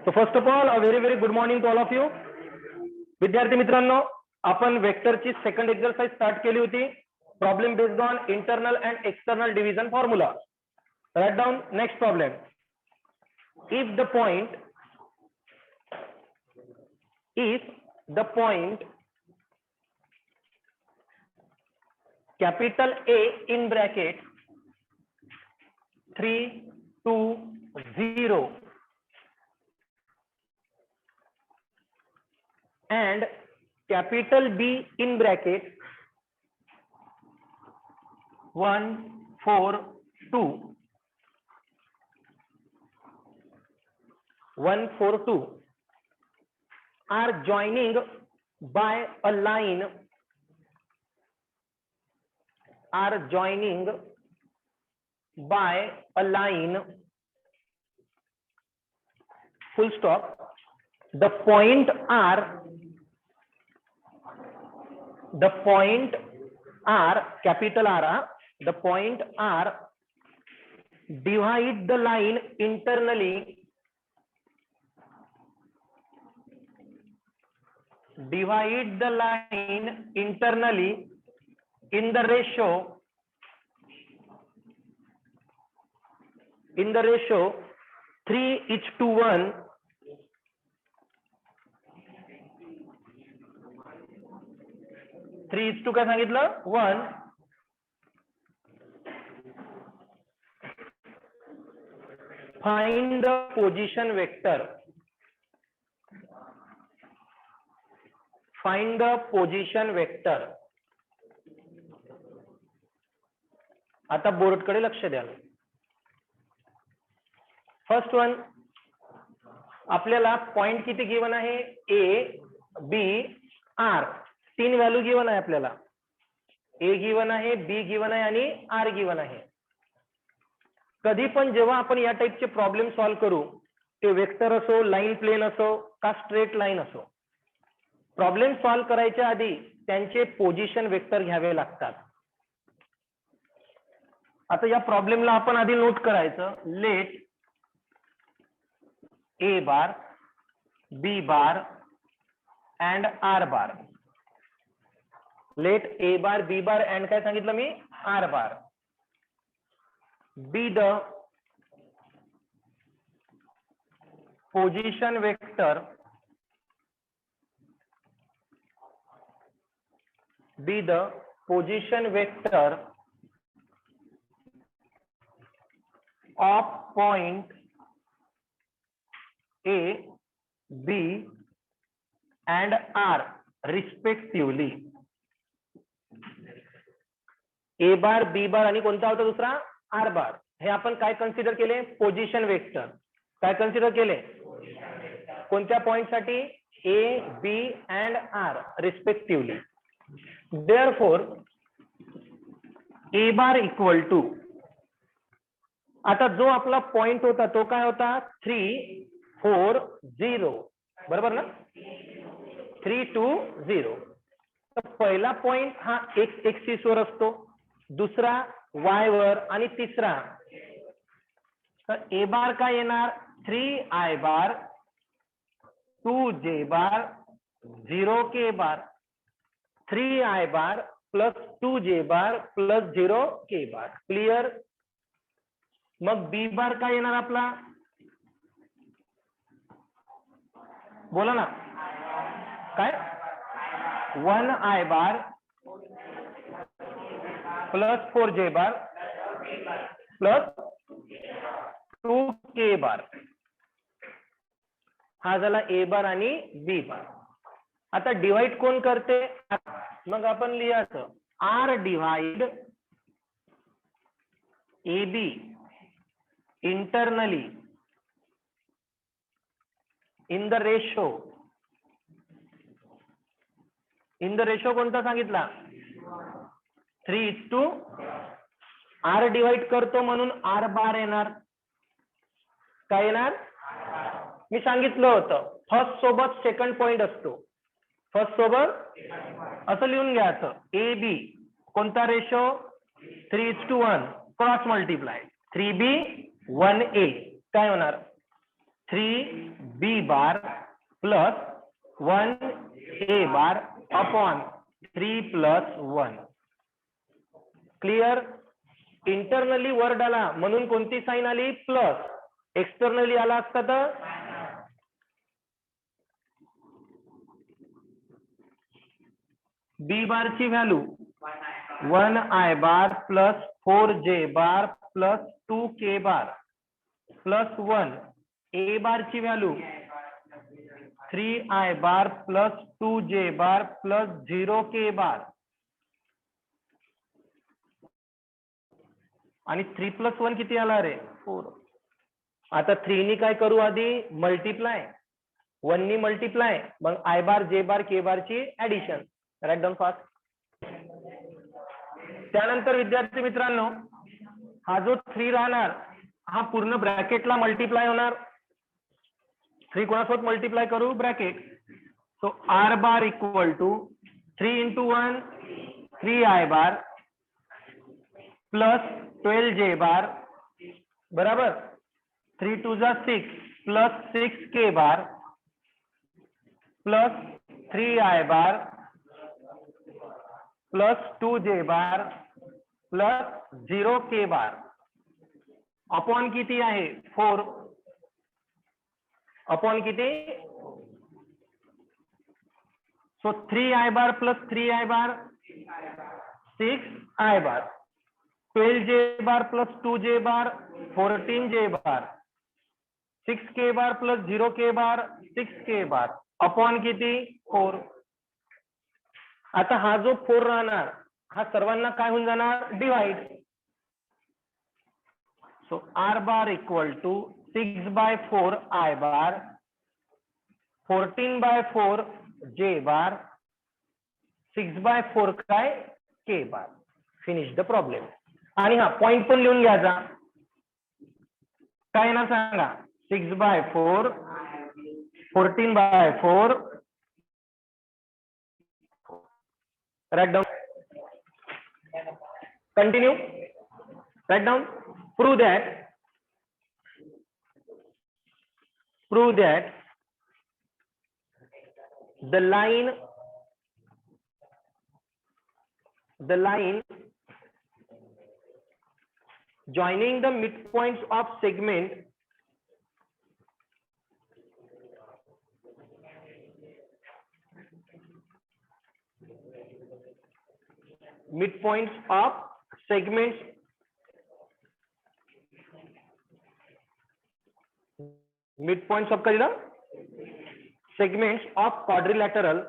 So first of all, a very good morning to all of you. विद्यार्थी मित्रांनो, आपण वेक्टरची सेकंड एक्सरसाइज स्टार्ट केली होती. Problem based on internal and external division formula. Write down next problem. If the point capital A in bracket 3, 2, 0 and capital B in bracket 1, 4, 2 are joining by a line full stop. The point R capital R, the point R divide the line internally in the ratio 3:1. काय सांगितलं 1. Find the position vector. आता board कडे लक्ष द्या. First one, आपल्याला point किती given आहे? ए, बी, R. 3 value given आहे आपल्याला. ए गिवन आहे, बी गिवन आहे आणि आर गिवन आहे. कधी पण जेव्हा आपण या टाइपचे प्रॉब्लेम सॉल्व्ह करू, ते वेक्टर असो, लाईन प्लेन असो का स्ट्रेट लाईन असो, प्रॉब्लेम सॉल्व्ह करायच्या आधी त्यांचे पोझिशन वेक्टर घ्यावे लागतात. आता या प्रॉब्लेमला आपण आधी नोट करायचं. Let A bar, B bar and R bar. Let A bar, B bar and काय सांगितलं मी? R bar. Be the position vector of point A, B and R respectively. A bar, B bar आणि कोणता होता दुसरा? R bar. हे आपण काय कन्सिडर केले? Position vector. काय कन्सिडर केले? कोणत्या पॉइंट साठी? A, B and R respectively. Therefore A bar equal to, आता जो आपला पॉइंट होता तो काय होता? 3, 4, 0. बरोबर ना? 3, 2, 0. तर पहिला पॉइंट हा एक्स एक्सिस वर असतो, दुसरा वाय वर आणि तिसरा. तर ए बार काय येणार? 3i बार 2j बार 0k बार. 3i bar plus 2j bar plus 0k बार. क्लिअर? मग बी बार काय येणार आपला? बोला ना काय? 1i बार प्लस 4j बार प्लस 2k बार. हा झाला ए बार आणि बी बार. आता डिवाइड कोण करते? मग आपण लिहायचं R divide A B internally in the ratio कोणता सांगितला? 3:. आर डिवाइड करतो म्हणून आर बार येणार. काय येणार? मी सांगितलं होतं फर्स्ट सोबत सेकंड पॉइंट असतो. फर्स्ट सोबत असं लिहून घ्यायचं. ए बी कोणता ratio? 3:1 cross multiply. 3b 1a काय होणार? 3b bar plus 1a bar upon 3 plus 1. Clear. Internally word आला म्हणून कोणती साइन आली? प्लस. एक्सटर्नली आला असता तर बी बार ची व्हॅल्यू 1i बार प्लस 4j बार प्लस 2k बार प्लस 1. ए बार ची value 3i bar plus 2j bar plus 0k बार आणि 3 प्लस 1 किती आला रे? 4. आता 3 नी काय करू? आधी मल्टिप्लाय. 1 नी मल्टिप्लाय, मग i bar j bar k बार ची ऍडिशन. Right down fast. त्यानंतर विद्यार्थी मित्रांनो, हा जो 3 राहणार हा पूर्ण ब्रॅकेटला मल्टिप्लाय होणार. 3 कोणासोबत मल्टिप्लाय करू? Bracket. So r bar equal to 3 into 1 3i bar plus 12j bar बराबर 3 2 जा 6 plus 6k bar plus 3i bar plus 2j bar plus 0k bar upon किती आहे? 4. अपॉन किती? So 3i bar plus 3i bar 6i bar 12j bar plus 2j bar 14j bar 6k bar plus 0k bar 6k bar upon किती? 4. आता हा जो 4 राहणार हा सर्वांना काय होऊन जाणार? Divide. So r bar equal to 6/4 i bar 14/4 j bar 6/4 काय? k bar. Finish the problem. आणि हा पॉइंट पण लिहून घ्यायचा. काय ना सांगा? 6/4 14/4 write down. Continue. Write down. Prove that the line joining the midpoints of segment segments midpoints of करीदा segments of quadrilateral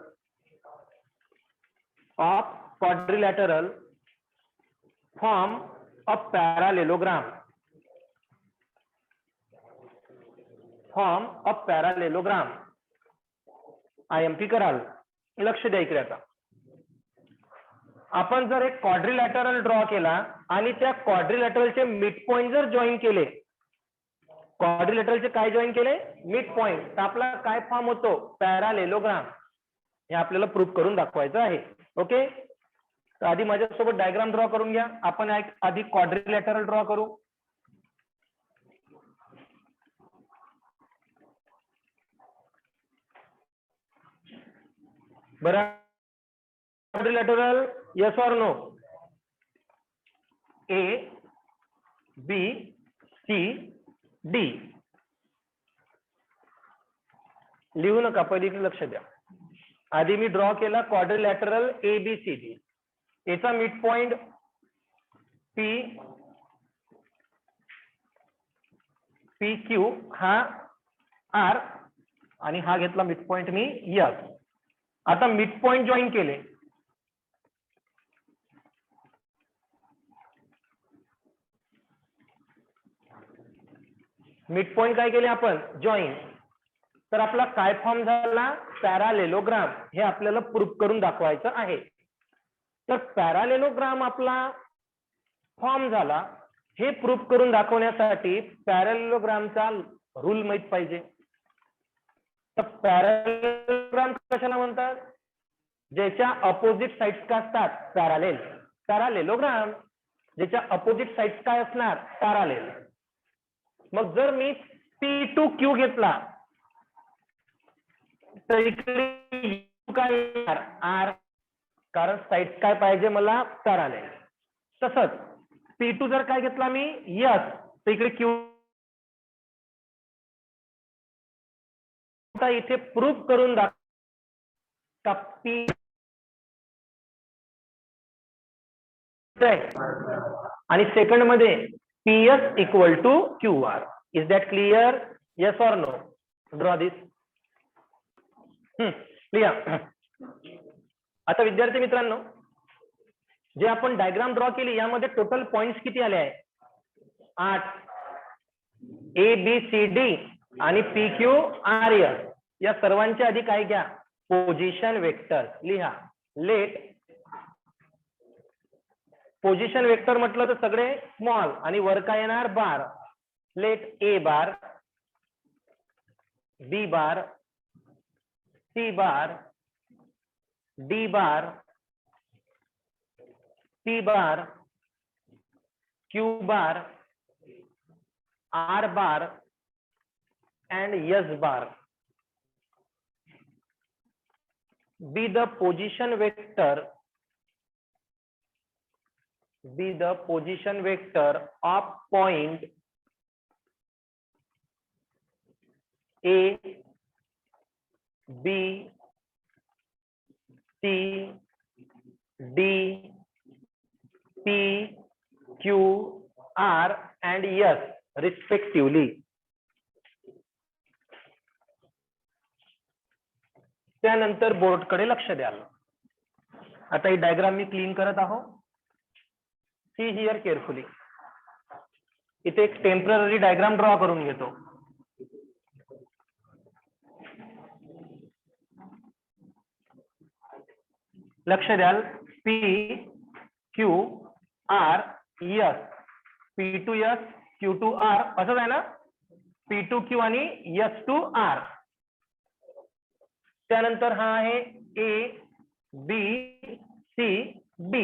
form a parallelogram. IMP कराल. लक्ष द्या इकडे. आता आपण जर एक क्वाड्रिलॅटरल ड्रॉ केला आणि त्या क्वाड्रिलॅटरलचे मिड पॉइंट जर जॉईन केले, क्वाड्रिलॅटरलचे काय जॉईन केले? मिड पॉइंट, तर आपला काय फॉर्म होतो? पॅरालेलोग्राम. हे आपल्याला प्रूफ करून दाखवायचं आहे. ओके. तर आधी माझ्यासोबत डायग्राम ड्रॉ करून घ्या. आपण आधी क्वाड्रिलॅटरल ड्रॉ करू. बरं, quadrilateral yes or no? A B C D. लिहू नका, पहिली लक्ष द्या. आधी मी ड्रॉ केला क्वाड्रिलॅटरल ABCD. याचा मिड पॉइंट PQ हा R आणि हा घेतला मिड पॉइंट मी S. आता मिड पॉइंट जॉईन केले. मिड पॉइंट काय केले आपण? जॉईन. तर आपला काय फॉर्म झाला? पॅरालेलोग्राम. हे आपल्याला प्रूफ करून दाखवायचं आहे. तर पॅरालेलोग्राम आपला फॉर्म झाला. हे प्रूफ करून दाखवण्यासाठी पॅरालेलोग्रामचा रूल माहित पाहिजे. तर पॅरालेलोग्राम कशाला म्हणतात? ज्याच्या अपोजिट साइड्स काय असतात? पॅरालेल. पॅरालेलोग्राम ज्याच्या अपोजिट साइड्स काय असणार? पॅरालेल. मग जर मी P2Q घेतला तर इकडे काय येणार R, कारण साईड काय पाहिजे मला 4 आले. तसंच P2 जर काय घेतला मी S तर इकडे Q इथे प्रूफ करून दाखवा P आणि सेकंड मध्ये PS equal to QR. Is that clear? Yes or no? Draw this. Clear. आता विद्यार्थी मित्रांनो, जे आपण डायग्राम ड्रॉ केली यामध्ये टोटल पॉइंट्स किती आले आहे? 8. ABCD आणि PQRS या सर्वांच्या आधी काय घ्या? पोझिशन वेक्टर लिहा. लेट पोझिशन वेक्टर म्हटलं तर सगळे स्मॉल आणि वर काय येणार? Bar. Let A bar, B bar, C bar, D bar, P bar, Q bar, R bar and S bar be the position vector of point A, B, C, D, P, Q, R and S respectively. त्यानंतर बोर्डकडे लक्ष द्याल. आता ही diagram मी clean करत आहो. C here carefully. इथे एक temporary diagram draw करून घेतो. लक्ष द्याल. P Q R S P2S Q2R असंच आहे ना? P2Q आणि S2R. त्यानंतर हा आहे A B C D.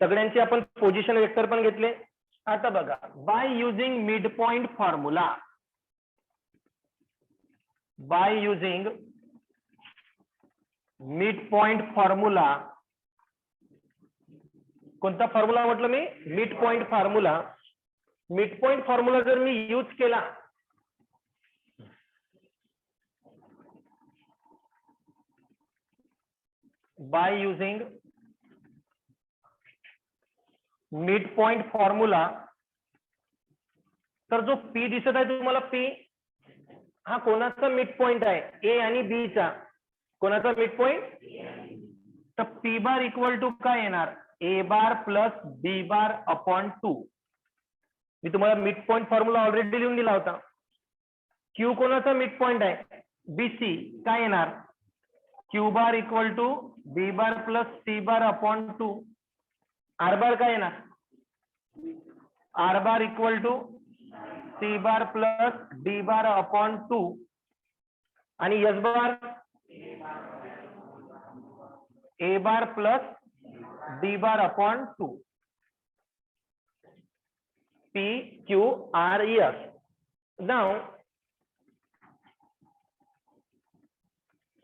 सगळ्यांचे आपण पोझिशन वेक्टर पण घेतले. आता बघा, by using mid point formula, by using mid point formula. कोणता फॉर्म्युला म्हटलं मी? Mid point formula. Mid point formula जर मी यूज केला by using mid point formula, तर जो P दिसत आहे तुम्हाला, P हा कोणाचा मिड पॉइंट आहे? A आणि B चा. कोणाचा मिड पॉइंट? तर P बार इक्वल टू काय येणार? A bar plus B bar upon 2. मी तुम्हाला मिड पॉइंट फॉर्म्युला ऑलरेडी लिहून दिला होता. Q कोणाचा मिड पॉइंट आहे? BC. काय येणार? Q bar equal to B bar plus C bar upon 2. R bar काय येणार? R bar equal to C bar plus D bar upon 2. आणि S bar A bar plus D bar upon 2. P Q R S. Now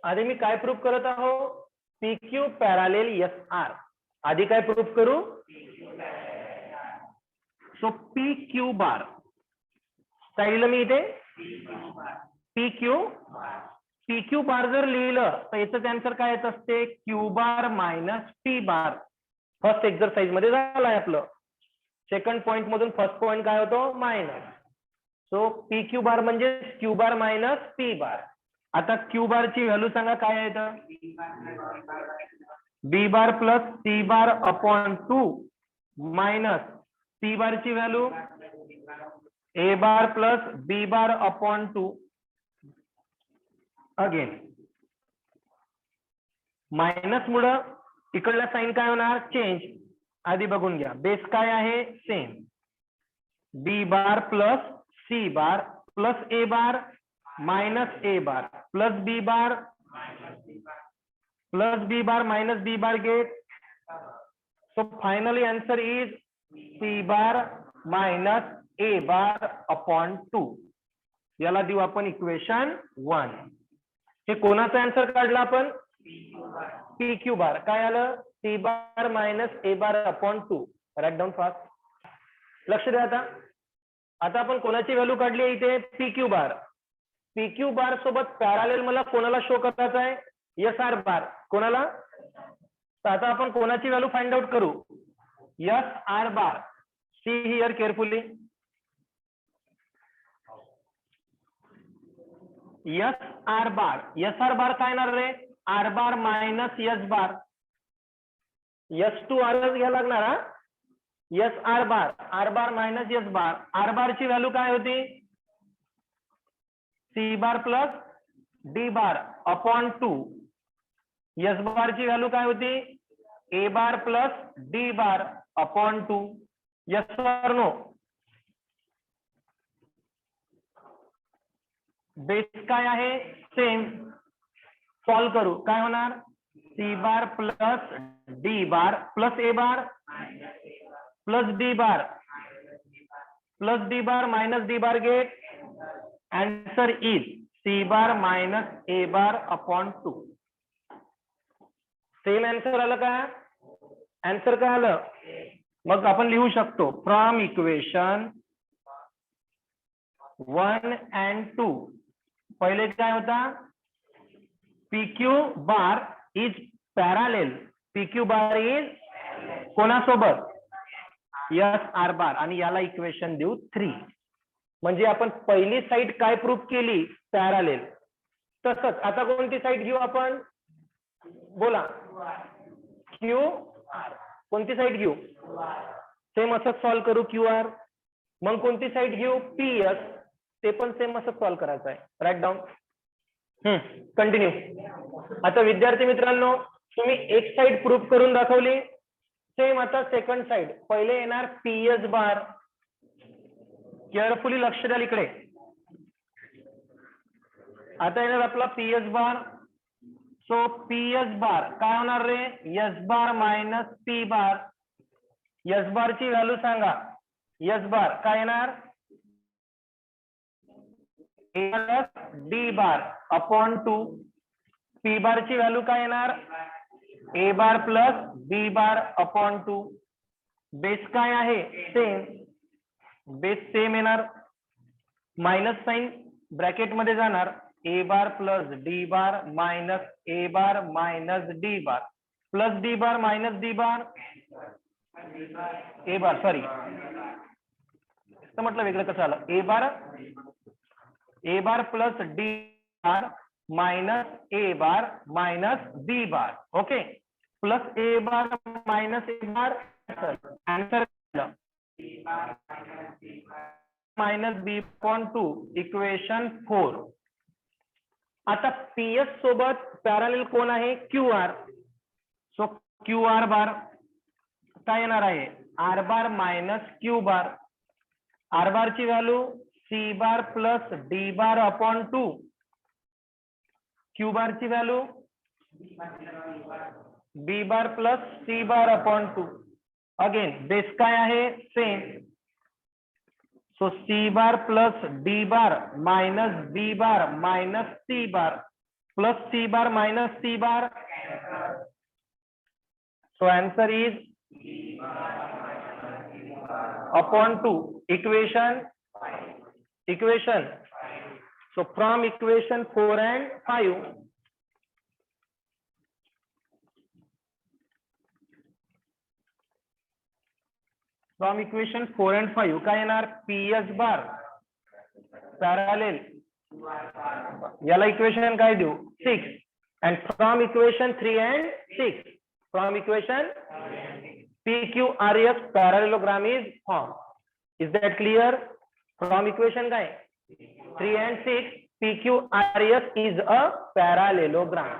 आधी मी काय proof करत आहो? PQ parallel SR. आधी काय प्रूफ करू? सो PQ बार लिहिलं मी इथे. PQ बार जर लिहिलं तर याचं आन्सर काय येत असते? Q bar minus P bar. First exercise मध्ये झालंय आपलं. सेकंड पॉइंट मधून फर्स्ट पॉइंट काय होतो? मायनस. सो PQ बार म्हणजे Q bar minus P bar. आता Q बार ची व्हॅल्यू सांगा काय येतं? B bar plus C bar upon 2 minus C bar ची value A bar plus B bar upon 2. Again minus मुळे इकडला साइन काय होणार? चेंज. आधी बघून घ्या. बेस काय आहे? Same. B bar plus C bar plus A bar minus A bar plus B bar plus B bar minus B bar get. So finally answer is C bar minus A bar upon 2. याला देऊ आपण equation 1. हे कोणाचा answer काढला आपण? P Q bar. काय आलं? C bar minus A bar upon 2. Write down fast. लक्ष द्या. आता आपण कोणाची व्हॅल्यू काढली आहे इथे? P Q bar. P Q bar सोबत पॅरालेल मला कोणाला शो करायचं आहे? S R bar. कोणाला? तर आता आपण कोणाची व्हॅल्यू फाइंड आउट करू? S R bar. See here carefully. S R bar. S R bar काय येणार रे? R bar minus S bar. S to आरच घ्यायला लागणार हा. S R bar. R bar minus S bar. R bar ची value काय होती? C bar plus D bar upon 2. S bar ची व्हॅल्यू काय होती? A bar plus D bar upon 2. Yes or no? Base काय आहे? सेम. सॉल्व करू. काय होणार? C bar plus D bar plus A bar plus D bar plus D bar minus D bar get. Answer is C bar minus A bar upon 2. Same answer आलं का? Answer काय आलं? मग आपण लिहू शकतो फ्रॉम इक्वेशन 1 and 2. पहिले काय होता? P Q bar is parallel. P Q bar is कोणासोबत? S R bar. आणि याला इक्वेशन देऊ 3. म्हणजे आपण पहिली साईड काय प्रूफ केली? पॅरालेल. तसंच आता कोणती साईड घेऊ आपण? बोला. Q R. कोणती साईड घेऊ? सेम असंच सॉल्व करू क्यू आर. मग कोणती साईड घेऊ? P S. ते पण सेम असं सॉल्व करायचं आहे. Right down. कंटिन्यू. आता विद्यार्थी मित्रांनो, तुम्ही एक साईड प्रूफ करून दाखवली. सेम आता सेकंड साईड. पहिले येणार पी एस बार. केअरफुली लक्ष द्या इकडे. आता येणार आपला P S bar. So P S bar काय होणार रे? S bar minus P bar. S bar ची व्हॅल्यू सांगा. एस बार काय येणार? A plus D bar upon 2. P bar ची व्हॅल्यू काय येणार? A bar plus B bar upon 2. Base काय आहे? सेम. बेस सेम येणार. मायनस साइन ब्रॅकेट मध्ये जाणार. A bar plus D bar minus A bar minus D bar plus D bar minus D bar A bar. Sorry, म्हटलं वेगळं कसं आलं? A bar plus D bar minus A bar minus B bar. Okay. Plus A bar minus A bar. Answer minus B upon 2. Equation 4. आता PS सोबत parallel कोण आहे? Q R. So Q R bar काय येणार आहे? R bar minus Q bar. R bar ची value C bar plus D bar upon 2. Q bar ची value B bar plus C bar upon 2. Again base काय आहे? Same. So C bar plus D bar minus B bar minus C bar plus C bar minus C bar. So answer is upon 2. Equation. So from equation 4 and 5. From equation 4 and 5 काय येणार? P S bar parallel. याला equation काय देऊ? 6. And from equation 3 and 6. From equation P Q R S parallelogram is form. Is that clear? From equation काय? 3 and 6 P Q R S is a parallelogram.